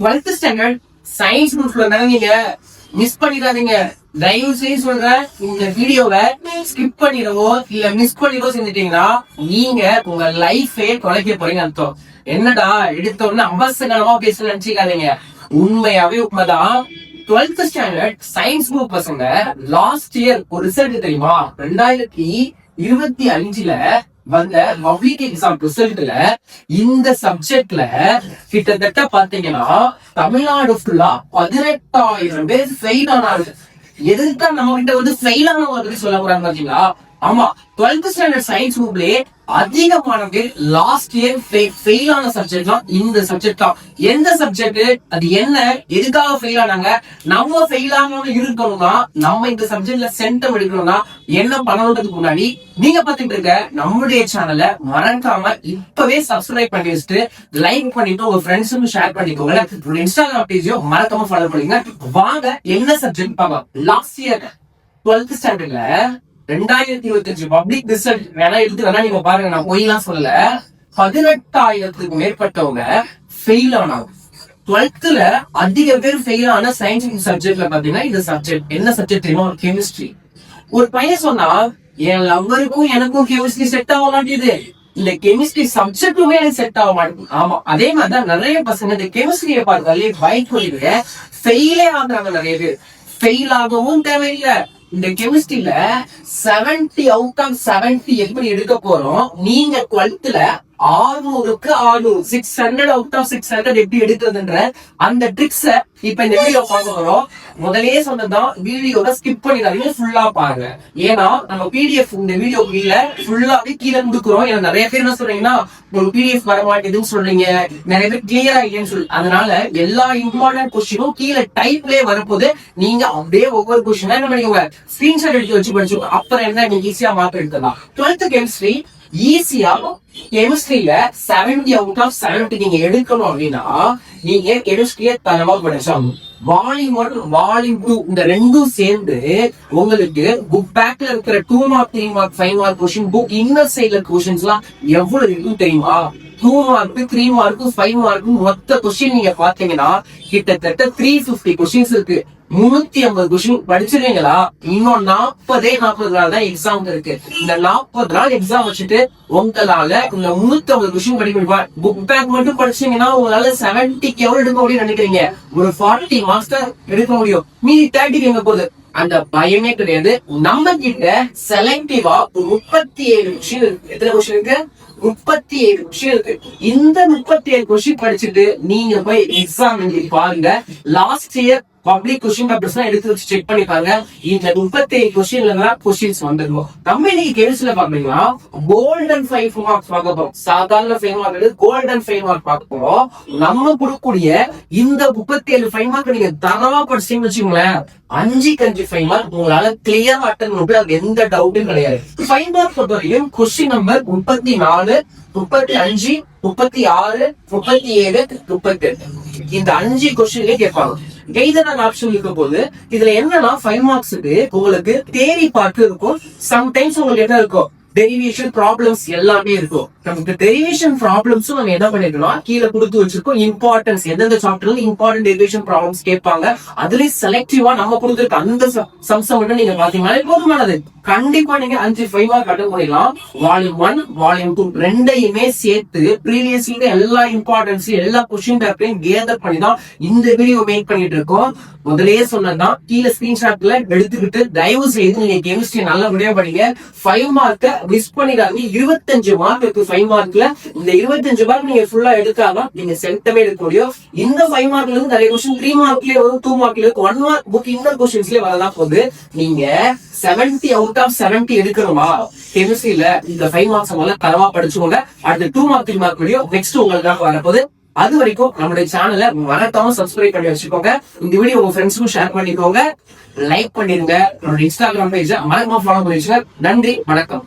12th standard science குரூப்ல நீங்க miss பண்ணிடாதீங்க. தயவு செய்து சொல்றேன், இந்த வீடியோவை ஸ்கிப் பண்ணிடவோ இல்ல மிஸ் பண்ணிடவோ செஞ்சுட்டீங்கன்னா நீங்க உங்க லைஃபே தொலைக்க போறீங்க அர்த்தம். என்னடா எடுத்த உடனே அவசரமா பேச நினைச்சுக்காதீங்க. உண்மையாவே உண்மைதான். 12th ஸ்டாண்டர்ட் சயின்ஸ் குரூப் பசங்க லாஸ்ட் இயர் ஒரு ரிசல்ட் தெரியுமா? 2025ல வந்த பப்ளிக் எக்ஸாம் ரிசல்ட்ல இந்த சப்ஜெக்ட்ல கிட்டத்தட்ட பாத்தீங்கன்னா தமிழ்நாடு ஃபுல்லா 18,000 பேர் ஃபெயில் ஆனாங்க. எதுக்கு நம்ம கிட்ட வந்து ஃபெயில் ஆனவங்க சொல்ல போறாங்க பாத்தீங்களா? ஆமா, 12th ஸ்டாண்டர்ட் சயின்ஸ் குரூப்லயே அதிகமான பேர் லாஸ்ட் இயர் ஃபெயில் ஆன சப்ஜெக்ட் தான் இந்த சப்ஜெக்ட் தான். எந்த சப்ஜெக்ட், அது என்ன, எதுக்காக ஃபெயில் ஆனாங்க, நம்ம ஃபெயில் ஆகாம இருக்கணும்னா நம்ம இந்த சப்ஜெக்ட்ல சென்டம் எடுக்கணும்னா என்ன பண்ணணுன்றதுக்கு முன்னாடி நீங்க பாத்துட்டு இருக்க நம்மளுடைய சேனலை மறக்காம இப்பவே சப்ஸ்கிரைப் பண்ணி வச்சுட்டு லைக் பண்ணிட்டு உங்க ஃப்ரெண்ட்ஸும் ஷேர் பண்ணிக்கோங்க. இன்ஸ்டாகிராம் பேஜையும் மறக்காம ஃபாலோ பண்ணுங்க. வாங்க என்ன சப்ஜெக்ட் பார்க்கலாம். லாஸ்ட் இயர் 12th ஸ்டாண்டர்ட்ல 2025 பப்ளிக் ரிசல்ட் வேணா எடுத்து வேணா நீங்க பாருங்க, நான் பொய்லாம் சொல்லல. 18,000க்கு மேற்பட்டவங்க ஃபெயில் ஆனாங்க. 12th அதிக பேர் ஃபெயில் ஆன சயின்ஸ் சப்ஜெக்ட்ல பாத்தீங்கன்னா இந்த சப்ஜெக்ட் என்ன சப்ஜெக்ட் தெரியுமா? கெமிஸ்ட்ரி. ஒரு பையன் சொன்னா என் லவ்வருக்கும் எனக்கும் கெமிஸ்ட்ரி செட் ஆக மாட்டேங்குது, இந்த கெமிஸ்ட்ரி சப்ஜெக்டுமே எனக்கு செட் ஆக மாட்டேங்குது. ஆமா, அதே மாதிரிதான் நிறைய பசங்க இந்த கெமிஸ்ட்ரியை பார்த்தாலே பைக் வழியில ஃபெயிலே ஆகுறாங்க. நிறைய பேர் ஃபெயில் ஆகவும் தேவையில்லை. இந்த கெமிஸ்ட்ரியில 70 out of 70 எப்படி எடுக்க போறோம்? நீங்க 12th 600க்கு 600 600 out of 600 எப்படி எடுக்கிறதுன்ற அந்த ட்ரிக்ஸ இப்ப இந்த வீடியோ பார்க்க போறோம். முதலே சொன்னதான், வீடியோவை ஸ்கிப் பண்ணிடாதீங்க, ஃபுல்லா பாருங்க. ஏன்னா நம்ம பிடிஎஃப் இந்த வீடியோ கீழே ஃபுல்லாவே கீழே கொடுக்குறோம். ஏன்னா நிறைய பேர் என்ன சொல்றீங்கன்னா ஒரு பிடிஎஃப் வர மாட்டேதுன்னு சொல்றீங்க, நிறைய பேர் கிளியரா இல்லைன்னு சொல்லி. அதனால எல்லா இம்பார்ட்டன்ட் கொஸ்டினும் கீழே டைப்லயே வரப்போது. நீங்க அப்படியே ஒவ்வொரு கொஸ்டினா என்ன பண்ணிக்கோங்க, ஸ்கிரீன்ஷாட் எடுத்து வச்சு படிச்சுக்கோங்க. அப்புறம் என்ன, நீங்க ஈஸியா மார்க் எடுத்துடலாம். 12th கெமிஸ்ட்ரி ஈஸியா கெமிஸ்ட்ரியில 70 out of 70 நீங்க எடுக்கணும் அப்படின்னா நீங்க கெமிஸ்ட்ரியை தரமா படிச்சாங்க. வால்யூம் 1 வால்யூம் 2 இந்த ரெண்டும் சேர்ந்து உங்களுக்கு புக் பேக்ல இருக்கிற 2 mark 3 mark 5 mark question book inner சைட்ல கொஸ்டின்ஸ் எல்லாம் எவ்வளவு இருக்கும் தெரியுமா? 2 மார்க் 3 மார்க் 5 மார்க் மொத்த கொஸ்டின் நீங்க பாத்தீங்கன்னா கிட்டத்தட்ட 350 கொஸ்டின்ஸ் இருக்கு. 350 கொஸ்டின் படிச்சிருவீங்களா? இன்னும் 40 நாள் தான் எக்ஸாம் இருக்கு. இந்த 40 நாள் எக்ஸாம் வச்சுட்டு உங்களால இந்த 350 கொஸ்டின் படிக்க முடியும். புக் பேக் மட்டும் படிச்சீங்கன்னா உங்களால 70க்கு எவ்வளவு எடுக்க முடியும்னு நினைக்கிறீங்க? ஒரு 40 மார்க்ஸ் தான் எடுக்க முடியும். மீதி 30 எங்க போகுது? அந்த பயமே கிடையாது. நம்ம கிட்ட செலக்டிவா 37 கொஸ்டின் இருக்கு. எத்தனை கொஸ்டின் இருக்கு? 37 கொஸ்டின் இருக்கு. இந்த 37 கொஸ்டின் படிச்சுட்டு நீங்க போய் எக்ஸாம் பாருங்க. Last year public question papers எடுத்து வச்சு செக் பண்ணி பாருங்க. இந்த 37 கொஸ்டின்ல கொஸ்டின்ஸ் வந்துருக்கும். நம்ம இன்னைக்கு கெமிஸ்ட்ரியில பாத்தீங்கன்னா கோல்டன் 5 மார்க்ஸ் பார்க்க போறோம். சாதாரண 5 மார்க், கோல்டன் 5 மார்க் பார்க்க போறோம். நம்ம கொடுக்கக்கூடிய இந்த 37 5 மார்க் நீங்க தரவா படிச்சீங்கன்னு வச்சுக்கோங்களேன், 5க்கு 5 5 மார்க் உங்களால கிளியர் அட்டன் பண்ணி அது எந்த டவுட்டும் கிடையாது. 5 மார்க் பொறுத்த வரைக்கும் கொஸ்டின் நம்பர் 34, 35, 36, 37, 38 இந்த 5 கொஸ்டின்லயே கேட்பாங்க. கெய்தர் ஆப்ஷன் இருக்க போது இதுல என்னன்னா 5 மார்க்ஸுக்கு உங்களுக்கு தியரி பார்ட் இருக்கும். சம்டைம்ஸ் உங்களுக்கு என்ன இருக்கும், டெரிவேஷன் ப்ராப்ளம்ஸ் எல்லாமே இருக்கும். நமக்கு டெரிவேஷன் ப்ராப்ளம்ஸும் நம்ம என்ன பண்ணிருக்கோம், கீழே கொடுத்து வச்சிருக்கோம். இம்பார்ட்டன்ஸ் எந்தெந்த சாப்டர்ல இம்பார்ட்டன்ட் டெரிவேஷன் ப்ராப்ளம்ஸ் கேட்பாங்க. அதுலயும் செலக்டிவா நம்ம கொடுத்துருக்க அந்த சம்சம் மட்டும் நீங்க பாத்தீங்கன்னா போதுமானது. கண்டிப்பா நீங்க 5 5 மார்க் அட்டன் பண்ணிடலாம். வால்யூம் 1 வால்யூம் 2 ரெண்டையுமே சேர்த்து ப்ரீவியஸ்ல எல்லா இம்பார்ட்டன்ஸ் எல்லா கொஸ்டின் பேப்பரையும் கேதர் பண்ணி தான் இந்த வீடியோ மேக் பண்ணிட்டு இருக்கோம். முதலே சொன்னதான், கீழே ஸ்கிரீன்ஷாட்ல எடுத்துக்கிட்டு தயவு செய்து நீங்க கெமிஸ்ட்ரி நல்லபடியா படிங்க. 5 மார்க்க மிஸ் பண்ணிடாதீங்க. 25 மார்க் இருக்கு 5 மார்க்ல. இந்த 25 மார்க் நீங்க ஃபுல்லா எடுக்காம நீங்க சென்டமே எடுக்க முடியும். இந்த 5 மார்க்ல இருந்து நிறைய கொஸ்டின் 3 மார்க்லயே வரும், 2 மார்க்ல இருக்கு, 1 மார்க் புக் இன்னர் கொஸ்டின்ஸ்லயே வரலாம் போகுது. நீங்க 70 out of 70 எடுக்கணுமா கெமிஸ்ட்ரியில இந்த 5 மார்க்ஸ் முதல்ல தரமா படிச்சுக்கோங்க. அடுத்து 2 மார்க் 3 மார்க் வீடியோ நெக்ஸ்ட் உங்களுக்காக வரப்போகுது. அது வரைக்கும் நம்மளுடைய சேனலை மறக்காம சப்ஸ்கிரைப் பண்ணி வச்சுக்கோங்க. இந்த வீடியோ உங்க ஃப்ரெண்ட்ஸுக்கும் ஷேர் பண்ணிக்கோங்க, லைக் பண்ணிருங்க. நம்மளுடைய இன்ஸ்டாகிராம் பேஜை மறக்காம ஃபாலோ பண்ணி வச்சுங்க. நன்றி, வணக்கம்.